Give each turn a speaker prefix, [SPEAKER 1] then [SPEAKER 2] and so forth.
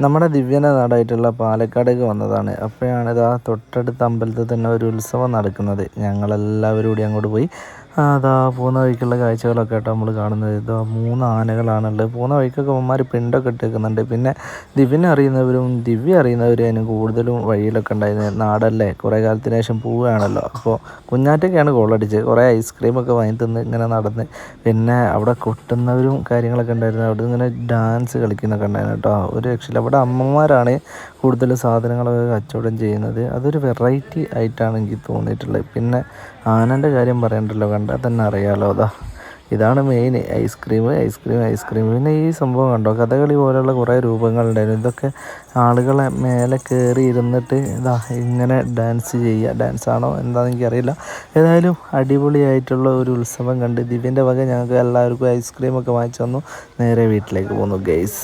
[SPEAKER 1] നമ്മുടെ ദിവ്യൻ്റെ നാടായിട്ടുള്ള പാലക്കാടേക്ക് വന്നതാണ്. അപ്പോഴാണ് ഇതാ തൊട്ടടുത്ത അമ്പലത്തിൽ തന്നെ ഒരു ഉത്സവം നടക്കുന്നത്. ഞങ്ങളെല്ലാവരും കൂടി അങ്ങോട്ട് പോയി. അതാ പോകുന്ന വഴിക്കുള്ള കാഴ്ചകളൊക്കെ കേട്ടോ നമ്മൾ കാണുന്നത്. ഇതാ 3 ആനകളാണുള്ളത്. പോകുന്ന വഴിക്കൊക്കെ അവന്മാർ പിണ്ടൊക്കെ ഇട്ടേക്കുന്നുണ്ട്. പിന്നെ ദിവ്യനെ അറിയുന്നവരും ദിവ്യ അറിയുന്നവരും അതിന് കൂടുതലും വഴിയിലൊക്കെ ഉണ്ടായിരുന്നത്. നാടല്ലേ, കുറേ കാലത്തിന് ശേഷം പോവുകയാണല്ലോ. അപ്പോൾ കുഞ്ഞാറ്റൊക്കെയാണ് ഗോളടിച്ചത്. കുറേ ഐസ്ക്രീമൊക്കെ വാങ്ങി തിന്ന് ഇങ്ങനെ നടന്ന്. പിന്നെ അവിടെ കൊട്ടുന്നവരും കാര്യങ്ങളൊക്കെ ഉണ്ടായിരുന്നു. അവിടെ ഇങ്ങനെ ഡാൻസ് കളിക്കുന്നൊക്കെ ഉണ്ടായിരുന്നു കേട്ടോ. ഒരു രക്ഷയില്ല. അവിടെ അമ്മമാരാണ് കൂടുതൽ സാധനങ്ങളൊക്കെ കച്ചവടം ചെയ്യുന്നത്. അതൊരു വെറൈറ്റി ആയിട്ടാണ് എനിക്ക് തോന്നിയിട്ടുള്ളത്. പിന്നെ ആനൻ്റെ കാര്യം പറയണ്ടല്ലോ, കണ്ടാൽ തന്നെ അറിയാമല്ലോ. ഇതാണ് മെയിൻ, ഐസ്ക്രീം ഐസ്ക്രീം ഐസ്ക്രീം. പിന്നെ ഈ സംഭവം കണ്ടോ, കഥകളി പോലുള്ള കുറേ രൂപങ്ങളുണ്ടായിരുന്നു. ഇതൊക്കെ ആളുകളെ മേലെ കയറി ഇരുന്നിട്ട് ഇങ്ങനെ ഡാൻസ് ചെയ്യുക. ഡാൻസാണോ എന്താണെന്ന് എനിക്കറിയില്ല. ഏതായാലും അടിപൊളിയായിട്ടുള്ള ഒരു ഉത്സവം കണ്ട് ദിവ്യൻ്റെ വക ഞങ്ങൾക്ക് എല്ലാവർക്കും ഐസ്ക്രീമൊക്കെ വാങ്ങിച്ചു തന്നു. നേരെ വീട്ടിലേക്ക് പോന്നു ഗൈസ്.